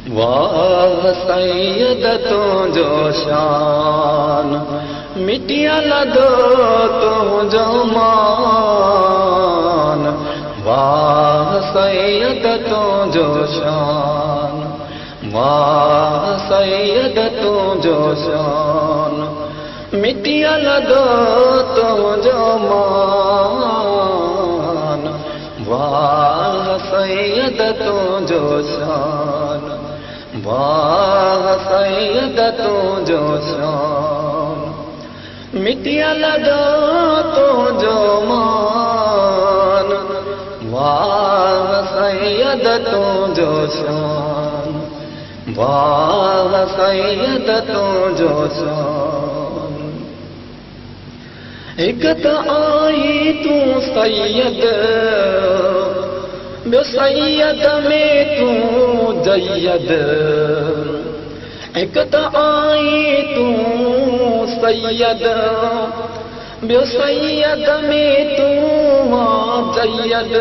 वाह सैयद तुझो शान, मिटिया लदो तुझो मान। वाह सैयद तुझो शान, वाह सैयद तुझो शान, मिटिया लदो तुझो मान। वाह सैयद तुझो शान, वाह सैयद तुझो शान, मिटिया लदो तुझो मान। वाह सैयद तुझो शान, वाह सैयद तुझो शान। एक त आई तू सैयद, ॿियो सैयद में तू जयद। एक त आई तू सैयद, ॿियो सैयद में तू जयद।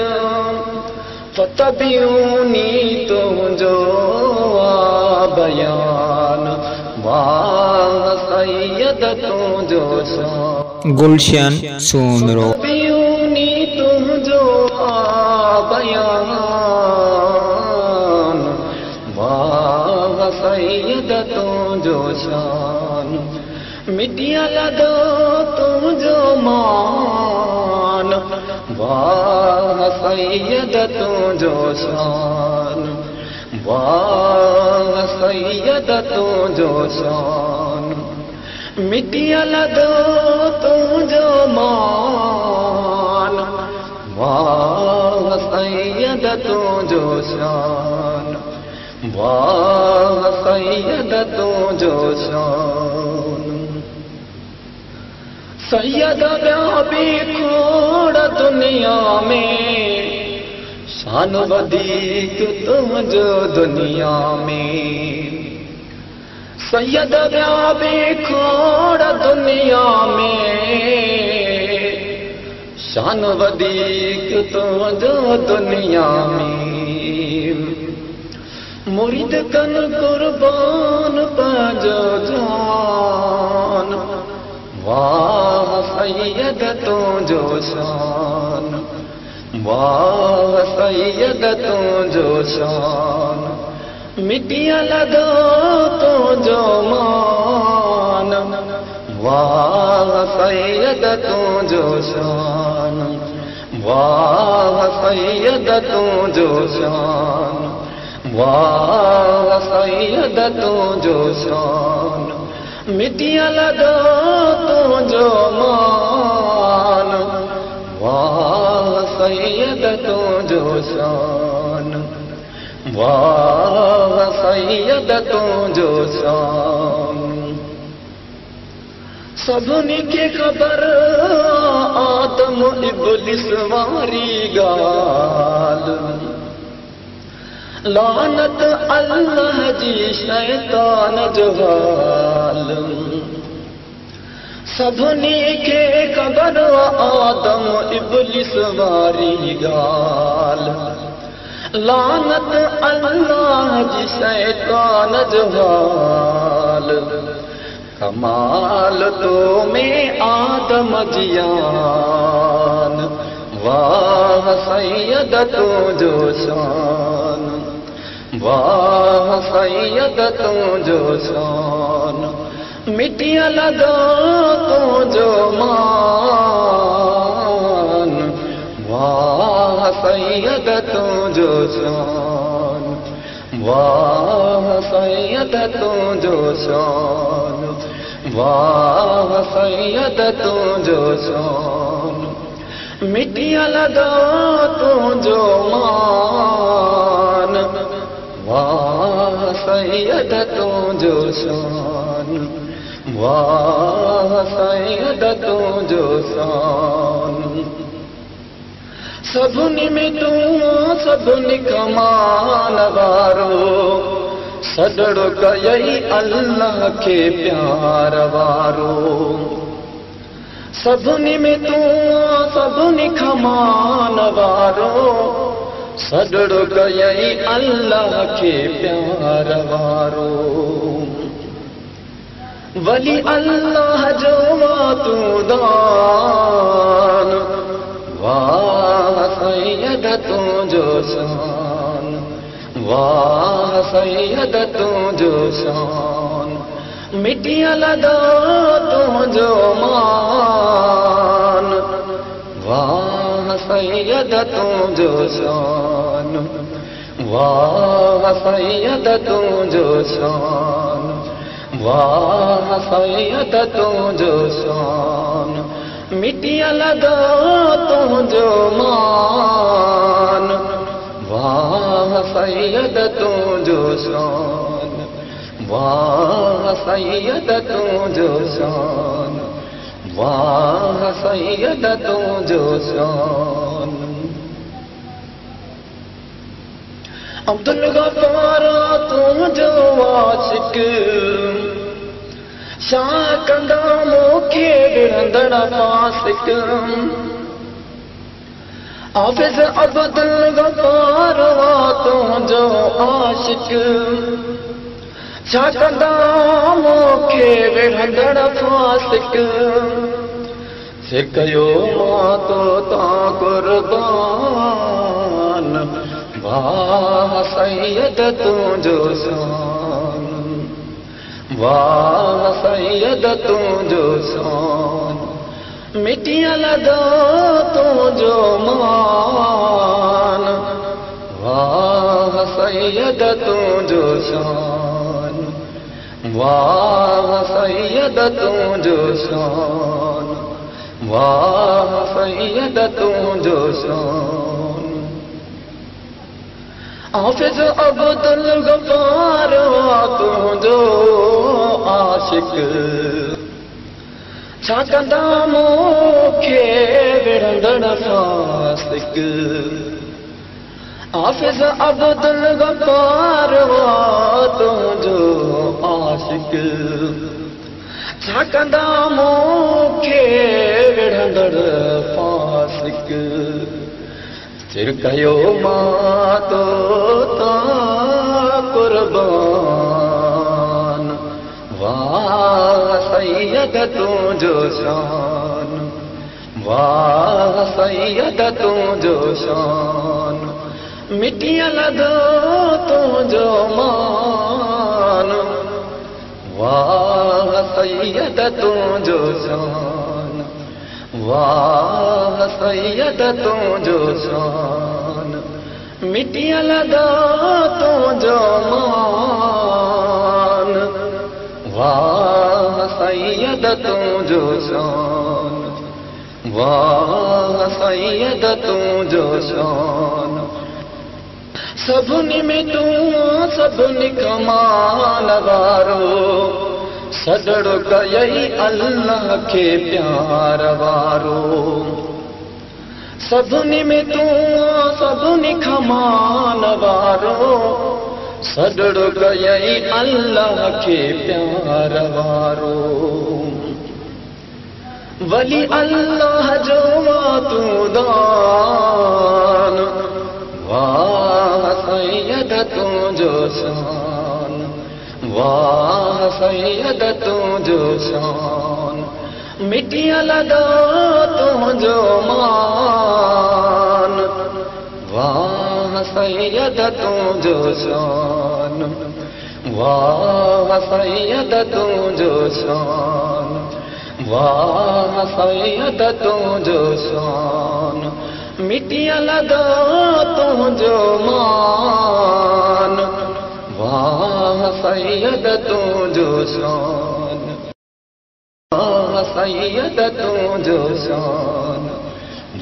फतबियूनी तुझो बयान, वाह सैयद तुझो शान। गुलशन सोमरो फतबियूनी तुझो बयान, वाह सैयद तुझो शान, मिटिया लदो तुझो मान। वाह सैयद तुझो शान, वाह सैयद तुझो शान, मिटिया लदो तुझो मान। वाह सैयद तुझो शान, वाह सैयद तुझो शान। सैयद ॿिया बि खोड़ दुनिया में, शान वधीक तुझो दुनिया में। सैयद ॿिया बि खोड़ दुनिया में, शान वधीक तुझो दुनिया में। मुरीद कन कुर्बान पंहिंजो जान, वाह सैयद तुझो शान, वाह सैयद तुझो शान, मिटिया लदो तुझो मान। वाह सैयद तुझो शान, वाह सैयद तुझो शान, वाह सैयद तुझो शान, मिटिया लदो तुझो मान। वाह सैयद तुझो शान, वाह सैयद तुझो शान। सभिनी खे ख़बर आदम इब्लिस वारी ॻाल्हि, लानत अल्लाह जी शैतान जो हाल। सभिनी खे ख़बर आदम इब्लिस वारी ॻाल्हि, लानत अल्लाह जी शैतान जो हाल। कमाल तो में आदम जियान, वाह सैयद तुझो शान, वाह सैयद तुझो शान, मिटिया लदो तुझो मान। वाह सैयद तुझो शान, वाह सैयद तुझो शान, वाह सैयद तुझो शान, मिटिया लदो तुझो मान। वाह सैयद तुझो शान, वाह सैयद तुझो शान। सभिनी में तू सभिनी कमाल वारो, सजड़ो कयई अल्लाह के प्यार वारो। सभिनी में तू सभिनी कमाल वारो, सॾड़ो कयई अल्लाह के प्यार वारो वली अल्लाह जो तूं दान वाह सैयद तुंहिंजो शान वाह सैयद तुंहिंजो शान मिटिया लदा तुंहिंजो मान वाह सैयद तुंहिंजो शान वाह सैयद तुंहिंजो शान वाह सैयद तुंहिंजो शान मिटिया लदा तुंहिंजो मान वाह सैयद तुंहिंजो शान वाह सैयद तुंहिंजो शान वाह सैयद तुंहिंजो शान अब्दुल गफ्फार तुंहिंजो आशिक छा कंदा मूंखे विढ़ंदड़ फासिक हाफ़िज़ अब्दुल गफ्फार तुंहिंजो आशिक छा कंदा मूंखे विढ़ंदड़ फासिक से कयो मां तो तां कुर्बान वाह सैयद तुंहिंजो शान वाह सैयद तुंहिंजो शान मिटिया लदा तुंहिंजो मान वाह सैयद तुंहिंजो शान वाह सैयद तुंहिंजो शान वाह सैयद तुंहिंजो शान हाफ़िज़ अब्दुल गफ्फार तुंहिंजो आशिक छा कंदा मूंखे विढ़ंदड़ फासिक हाफ़िज़ अब्दुल गफ्फार तुंहिंजो आशिक छा कंदा मूंखे विढ़ंदड़ फासिक सिर कयो मां तो तां कुर्बान वाह सैयद तुंहिंजो शान वाह सैयद तुंहिंजो शान मिटिया लदा तुंहिंजो मान वाह सैयद तुंहिंजो शान वाह सैयद तुंहिंजो शान मिटिया लदा तुंहिंजो मान वाह सैयद तुंहिंजो शान वाह सैयद तुंहिंजो शान सभिनी में तूं सभिनी कमाल वारो सॾड़ो कयई अल्लाह के प्यार वारो सभिनी में तूं सभिनी कमाल वारो सॾड़ो कयई अल्लाह के प्यार वारो वली अल्लाह जो तूं दान वाह सैयद तुंहिंजो शान वाह सैयद तुंहिंजो शान मिटिया लदा तुंहिंजो मान वाह सैयद तुंहिंजो शान वाह सैयद तुंहिंजो शान वाह सैयद तुंहिंजो शान मिटिया लदा तुंहिंजो मान वाह सैयद तुंहिंजो शान वाह सैयद तुंहिंजो शान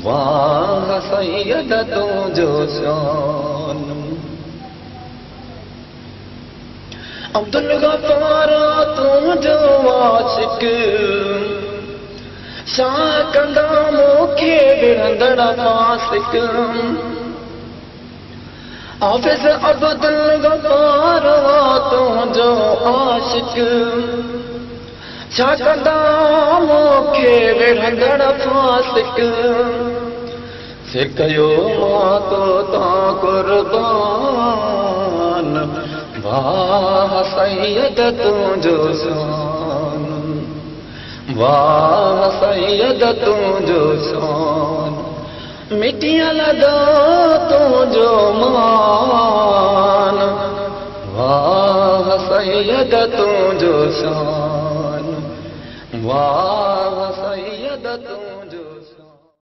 वाह सैयद तुंहिंजो शान अब्दुल गफ्फार तुंहिंजो आशिक छा कंदा मूंखे विढ़ंदड़ फासिक हाफ़िज़ अब्दुल गफ्फार तुंहिंजो आशिक छा कंदा मूंखे विढ़ंदड़ फासिक सिकयो मातो ता कुर्बान वाह सैयद तुझो शान वाह सैयद तुझो शान मिटिया लदा तुझो मान वाह सैयद तुझो शान वाह सैयद